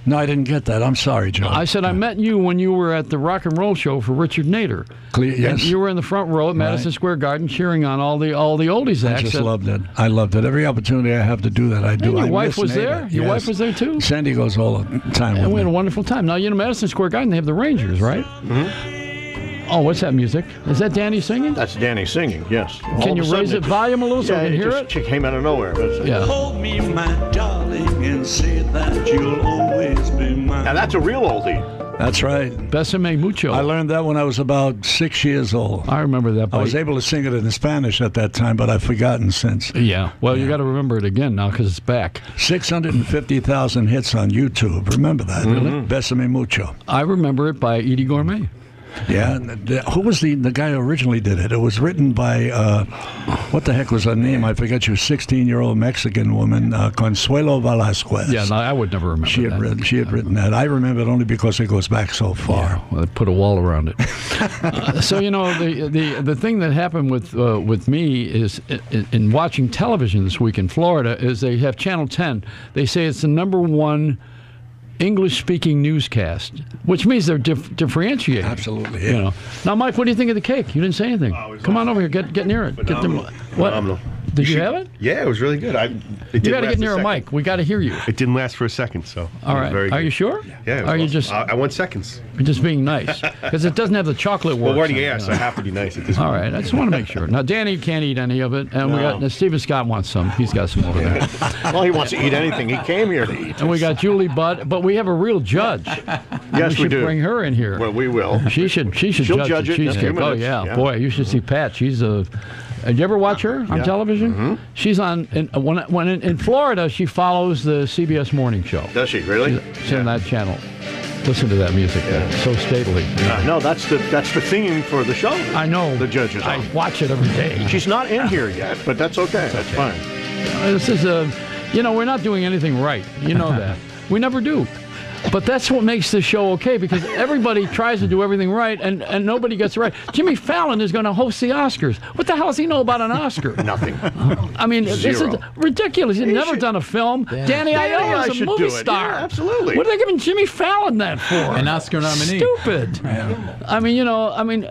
No, I didn't get that. I'm sorry, Joe. I said I met you when you were at the rock and roll show for Richard Nader. Yes. And you were in the front row at Madison Square Garden cheering on all the oldies acts. I just loved it. I loved it. Every opportunity I have to do that, I do. And your wife was there? Your wife was there, too? Sandy goes all the time with And we had me. a wonderful time. Now, Madison Square Garden, they have the Rangers, right? Mm-hmm. Oh, what's that music? Is that Danny singing? That's Danny singing, yes. Can you raise it volume a little so I can hear it? It came out of nowhere. Yeah. Hold me, my darling, and say that you'll always be mine. Now, that's a real oldie. That's right. Besame mucho. I learned that when I was about 6 years old. I remember that. I was able to sing it in Spanish at that time, but I've forgotten since. Yeah. Well, you got to remember it again now because it's back. 650,000 hits on YouTube. Remember that? Really? Besame mucho. I remember it by Edie Gourmet. Yeah, who was the guy who originally did it? It was written by, what the heck was her name? I forget. She was a 16-year-old Mexican woman, Consuelo Velasquez. Yeah, no, I would never remember she had written that. I remember it only because it goes back so far. Yeah, well, they put a wall around it. So, the thing that happened with me is in watching television this week in Florida is they have Channel 10. They say it's the #1 English-speaking newscast, which means they're differentiating. Absolutely. Yeah. Now, Mike, what do you think of the cake? You didn't say anything. Come on over here. Get near it. Phenomenal. Did you have it? Yeah, it was really good. You got to get near a mic. We got to hear you. It didn't last for a second, so. All right. Very Are good. you sure? Yeah. Are you just? I want seconds. You're just being nice because it doesn't have the chocolate works. Well, we're already asked, so I have to be nice at this point. All right. I just want to make sure. Now, Danny can't eat any of it, and we got Stephen Scott wants some. He's got some over there. Well, he wants to eat anything. He came here to eat. And we got Julie Budd, but we have a real judge. Yes, we should do. Bring her in here. Well, we will. She should She'll judge it in a few cheesecake. Oh minutes. yeah, boy, you should see Pat. She's a. Did you ever watch her on television? Mm-hmm. She's on when in Florida. She follows the CBS Morning Show. Does she really? She's on that channel. Listen to that music there, so stately. No, that's the theme for the show. I know. The judge is on. I watch it every day. She's not in here yet, but that's okay. That's fine. This is we're not doing anything right. You know that. We never do. But that's what makes this show okay, because everybody tries to do everything right, and nobody gets it right. Jimmy Fallon is going to host the Oscars. What the hell does he know about an Oscar? Nothing. I mean, this is ridiculous. He's never done a film. Yeah. Danny Aiello is a movie star. Yeah, absolutely. What are they giving Jimmy Fallon that for? An Oscar nominee. Stupid. Yeah. I mean,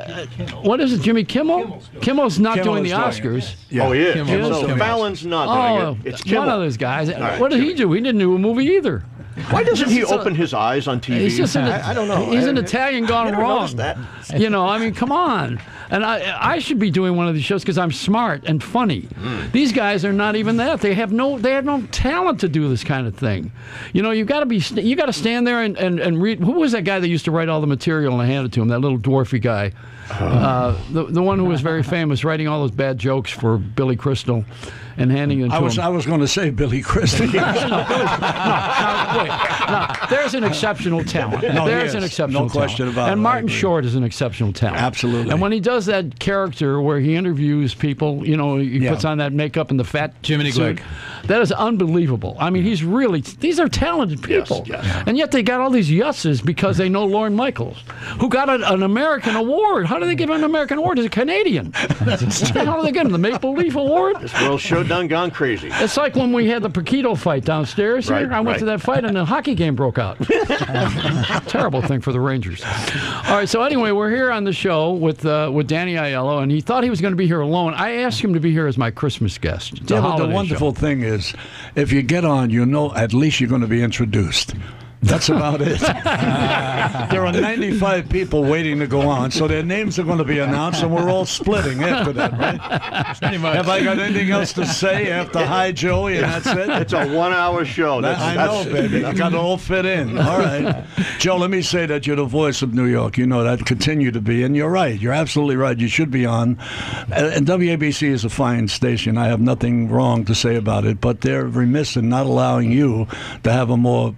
what is it, Jimmy Kimmel? Kimmel's not doing the Oscars. Yeah. Oh, he is. Kimmel. So Fallon's not doing it. It's Kimmel. One of those guys. Right, what did he do? He didn't do a movie either. Why doesn't he open his eyes on TV? He's just I don't know. He's an Italian gone wrong. That. I mean, come on. And I should be doing one of these shows because I'm smart and funny. These guys are not even that. They have no talent to do this kind of thing. You got to stand there and read. Who was that guy that used to write all the material and hand it to him? That little dwarfy guy. The one who was very famous, writing all those bad jokes for Billy Crystal and handing them to him. I was going to say Billy Crystal. Wait. There's an exceptional talent. There's an exceptional talent. No question about it. And Martin Short is an exceptional talent. Absolutely. And when he does that character where he interviews people, he puts on that makeup and the fat Jiminy suit, Glick. that is unbelievable. I mean, these are talented people. Yes. And yet they got all these yusses because they know Lorne Michaels, who got an American award. How do they give him an American award? He's a Canadian. What the hell do they get him? The Maple Leaf Award? This world sure done gone crazy. It's like when we had the Paquito fight downstairs here. I went to that fight and the hockey game broke out. Terrible thing for the Rangers. All right, so anyway, we're here on the show with Danny Aiello, and he thought he was going to be here alone. I asked him to be here as my Christmas guest. It's a But the holiday wonderful show. thing is, if you get on, at least you're going to be introduced. That's about it. There are 95 people waiting to go on, so their names are going to be announced, and we're all splitting after that, right? Have I got anything else to say after Hi, Joey, and that's it? It's a 1-hour show. I know, baby. You got to all fit in. All right. Joe, let me say that you're the voice of New York. You know that. Continue to be. And you're right. You're absolutely right. You should be on. And WABC is a fine station. I have nothing wrong to say about it, but they're remiss in not allowing you to have a more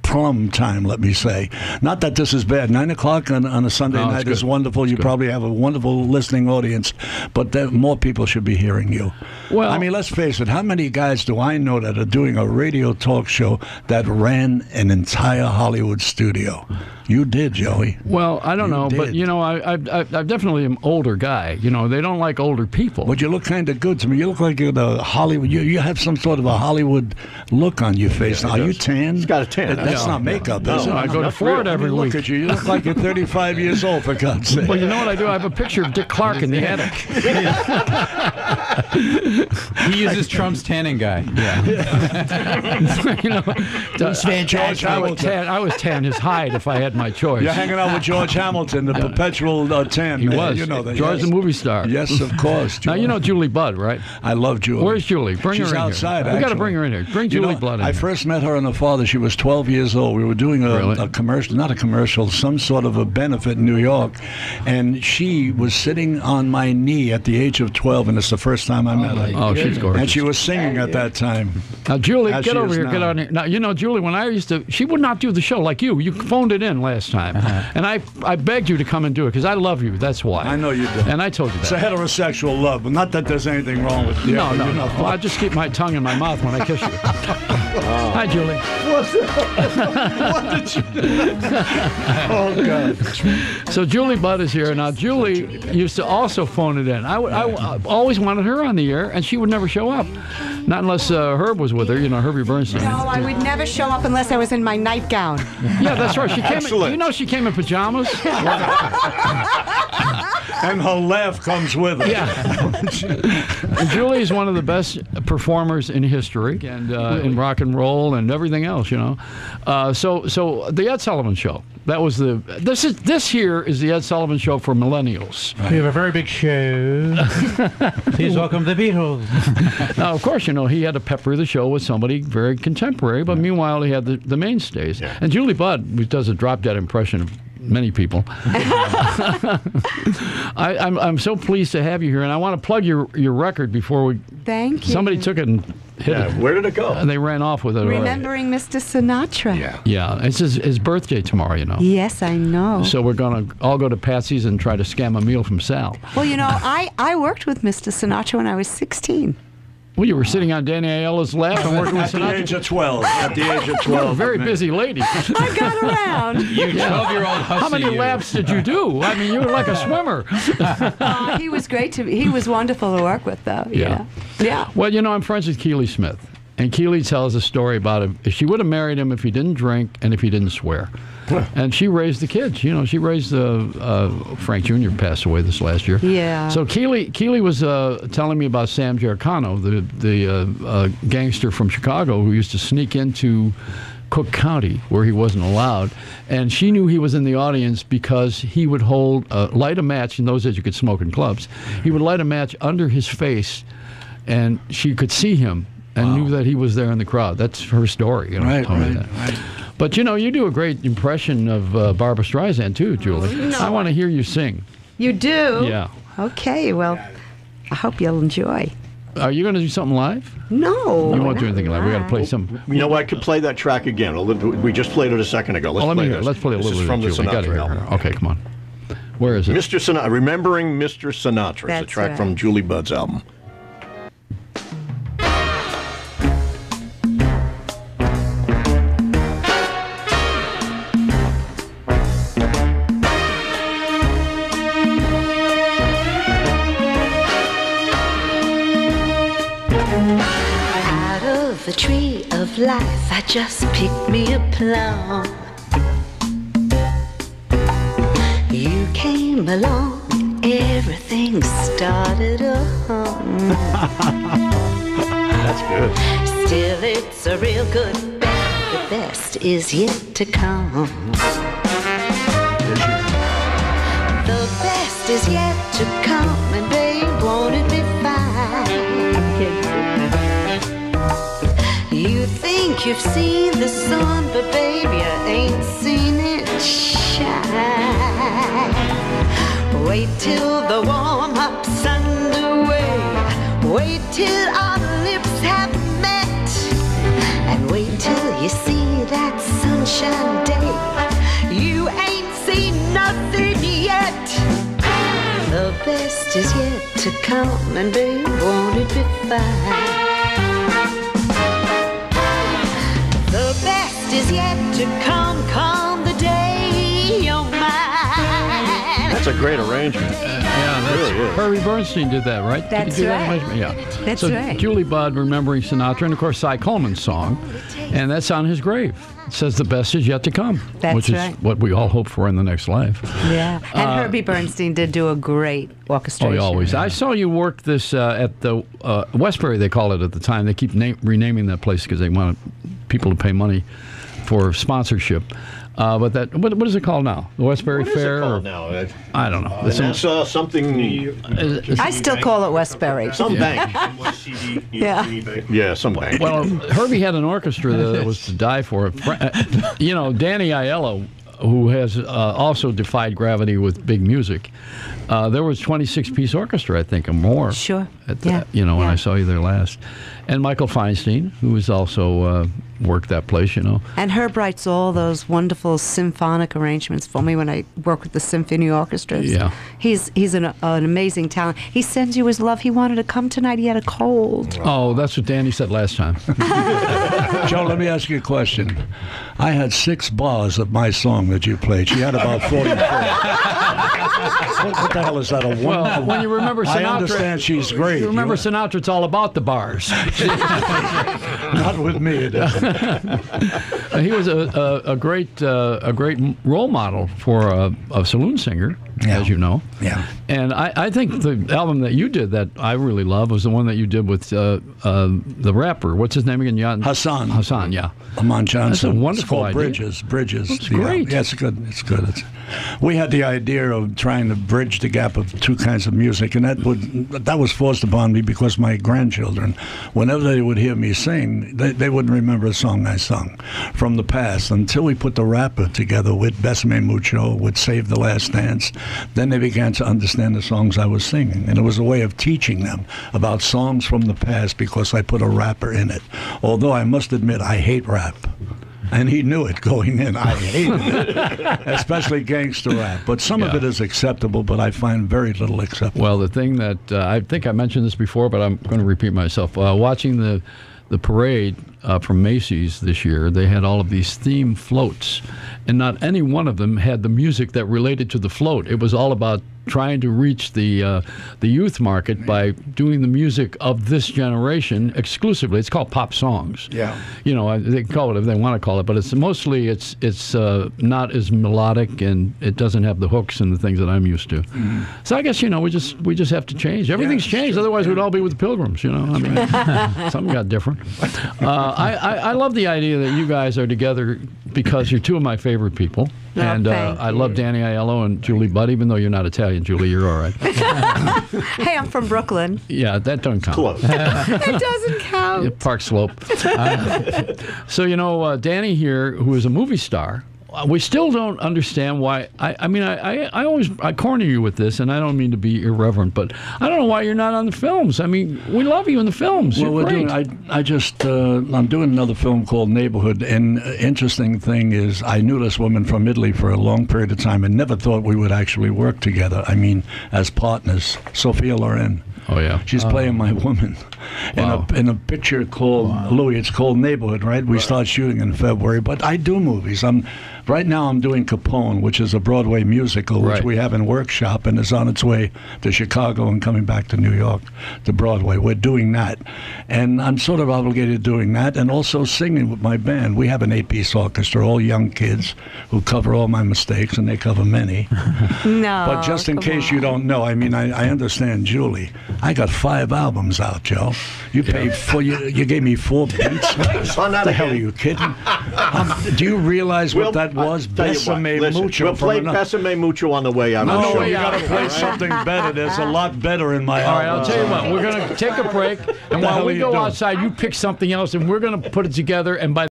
plum time, let me say. Not that this is bad. 9 o'clock on a Sunday night is wonderful. You probably have a wonderful listening audience, but more people should be hearing you. Well, I mean, let's face it. How many guys do I know that are doing a radio talk show that ran an entire Hollywood studio? You did, Joey. Well, I don't know, but did. you know, I definitely am older guy. You know, they don't like older people. But you look kind of good to me. You look like you're the Hollywood. You have some sort of a Hollywood look on your face. Are you tan? He's got a tan. That's not makeup, is it? I go to Florida every week. Look at you. You look like you're 35 years old, for God's sake. Well, you know what I do? I have a picture of Dick Clark in the attic. He uses Trump's tanning guy. Yeah. You know, George Hamilton. I was tan his hide if I had my choice. You're hanging out with George Hamilton, the perpetual tan He man. was. You know that. George, yes. the movie star. Yes, of course. Now, you know Julie Budd, right? I love Julie. Where's Julie? Bring She's her in outside, here. We got to actually. bring her in here. Bring Julie Budd in I here. first met her and her father. She was 12 years old. We were doing Really? a commercial, not a commercial, some sort of a benefit in New York. And she was sitting on my knee at the age of 12, and it's the first time I met her. Oh, she's gorgeous. And she was singing at that time. Now, Julie, As get she over is here. now. Get on here. Now, you know, Julie, when I used to, she would not do the show like you. You phoned it in last time. And I begged you to come and do it because I love you. That's why. I know you do. And I told you It's a that. heterosexual love, but not that there's anything wrong with you. No. You know. Well, I just keep my tongue in my mouth when I kiss you. Hi, Julie. What did you do? Oh, God. So Julie Budd is here. Now, Julie used to also phone it in. I always wanted her on the air, and she would never show up. Not unless Herb was with her, you know, Herbie Bernstein. No, I would never show up unless I was in my nightgown. Yeah, that's right. She came. Excellent. You know, she came in pajamas. And her laugh comes with it. Yeah. And Julie is one of the best performers in history and in rock and roll and everything else, you know. So the Ed Sullivan Show. That was this here is the Ed Sullivan Show for millennials. We have a very big show. Please welcome the Beatles. Now, of course, you know, he had to pepper the show with somebody very contemporary, but meanwhile he had the mainstays. Yeah. And Julie Budd, who does a drop-dead impression of many people. I'm so pleased to have you here, and I want to plug your record before we. Thank you. Somebody took it and hit Yeah, it. where did it go? And they ran off with it. already. Remembering Mr. Sinatra. Yeah, it's his birthday tomorrow, you know. Yes, I know. So we're going to all go to Patsy's and try to scam a meal from Sal. Well, you know, I worked with Mr. Sinatra when I was 16. Well, you were sitting on Danny Aiello's lap and working with At the age Sinatra. of 12. At the age of 12. You're a very busy lady. I got around. You 12-year-old hussy. How many you. laps did you do? I mean, you were like a swimmer. He was great he was wonderful to work with, though. Yeah. Yeah. Well, you know, I'm friends with Keely Smith. And Keely tells a story about if she would have married him if he didn't drink and if he didn't swear. And she raised the kids. You know, she raised Frank Jr. passed away this last year. Yeah. So Keely was telling me about Sam Giancano, the gangster from Chicago who used to sneak into Cook County where he wasn't allowed. And she knew he was in the audience because he would light a match. In those days you could smoke in clubs. He would light a match under his face and she could see him and knew that he was there in the crowd. That's her story. You know, Right, told me right, that. right. But, you know, you do a great impression of Barbra Streisand, too, Julie. No. I want to hear you sing. You do? Yeah. Okay, well, I hope you'll enjoy. Are you going to do something live? No. You won't do anything live. We got to play live. some. You know what? I could play that track again. We just played it a second ago. Let's Oh, let me play hear. this. Let's play a This little is bit from of the Julie. Gotta Sinatra hear album. her. Okay, come on. Where is it? Mr. Sinatra, Remembering Mr. Sinatra. It's a That's track right. from Julie Budd's album. Out of the tree of life, I just picked me a plum. You came along, everything started a hum. That's good. Still, it's a real good band. The best is yet to come. The best is yet to come, and babe, won't it be fine? You think you've seen the sun, but babe, you ain't seen it shine. Wait till the warm-up's underway. Wait till our lips have met. And wait till you see that sunshine day. You ain't seen nothing yet. The best is yet to come, and babe, won't it be fine? The best is yet to come, come the day great arrangement. Yeah, that's, really is. Herbie Bernstein did that, right? Did That's he do that right. arrangement? Yeah. That's so right. Julie Budd remembering Sinatra, and of course Cy Coleman's song, and that's on his grave. It says the best is yet to come, That's which is right. what we all hope for in the next life. Yeah. And Herbie Bernstein did do a great orchestration. Oh, always. I saw you work this at the Westbury, they call it at the time. They keep renaming that place because they want people to pay money for sponsorship. But that what is it called now? The Westbury What is Fair? it called now? I don't know. And that's something. I still call it Westbury. Some bank. Yeah. Yeah, some bank. Well, Herbie had an orchestra that was to die for. You know, Danny Aiello, who has also defied gravity with big music. There was 26-piece orchestra, I think, or more. Sure. When I saw you there last. And Michael Feinstein, who has also worked that place, you know. And Herb writes all those wonderful symphonic arrangements for me when I work with the symphony orchestras. Yeah. He's an amazing talent. He sends you his love. He wanted to come tonight. He had a cold. Oh, that's what Danny said last time. Joe, let me ask you a question. I had 6 bars of my song that you played. She had about 44. What the hell is that, a one? Well, when you remember Sinatra... I understand she's great. You remember Sinatra, it's all about the bars. Not with me, it isn't. He was a great role model for a saloon singer, as you know. Yeah. And I think the album that you did that I really love was the one that you did with the rapper. What's his name again? Hassan. Hassan, yeah. Amon Johnson. That's a wonderful It's called idea. Bridges. It's great. Yeah, it's good. It's good. We had the idea of trying to bridge the gap of 2 kinds of music, and that was forced upon me because my grandchildren, whenever they would hear me sing, they wouldn't remember a song I sung from the past until we put the rapper together with Besame Mucho, with Save the Last Dance. Then they began to understand the songs I was singing, and it was a way of teaching them about songs from the past because I put a rapper in it. Although I must admit, I hate rap. And he knew it going in. I hated it, especially gangster rap. But some of it is acceptable, but I find very little acceptable. Well, the thing that I think I mentioned this before, but I'm going to repeat myself. Watching the parade from Macy's this year, they had all of these theme floats, and not any one of them had the music that related to the float. It was all about trying to reach the youth market by doing the music of this generation exclusively. It's called pop songs. Yeah. You know, they can call it if they want to call it, but it's mostly it's not as melodic, and it doesn't have the hooks and the things that I'm used to. Mm-hmm. So I guess, you know, we just have to change. Everything's changed. True. Otherwise, we'd all be with the Pilgrims. You know, I mean, something got different. I love the idea that you guys are together because you're 2 of my favorite people. Oh, and I love Danny Aiello and Julie Budd, even though you're not Italian, Julie, you're all right. Hey, I'm from Brooklyn. Yeah, that doesn't count. Close. It doesn't count. Yeah, Park Slope. So, you know, Danny here, who is a movie star, we still don't understand why. I always corner you with this, and I don't mean to be irreverent, but I don't know why you're not on the films. I mean, we love you in the films. Well, you're great. I'm doing another film called Neighborhood, and interesting thing is I knew this woman from Italy for a long period of time and never thought we would actually work together. I mean, as partners. Sophia Loren. Oh, yeah. She's playing my woman in a picture called Louis. It's called Neighborhood, right? We start shooting in February, but I do movies. Right now I'm doing Capone, which is a Broadway musical, which we have in workshop and is on its way to Chicago and coming back to New York to Broadway. We're doing that. And I'm sort of obligated doing that and also singing with my band. We have an 8-piece orchestra, all young kids who cover all my mistakes, and they cover many. No. But just in case you don't know, I mean, I understand Julie. I got 5 albums out, Joe. You paid for you gave me 4 beats. What the hell are you kidding? Do you realize what that was? Besame Mucho. We'll play Besame Mucho on the way out. No, you got to play something better. There's a lot better in my All right, album. I'll tell you what. We're going to take a break, and while we go outside, you pick something else, and we're going to put it together, and by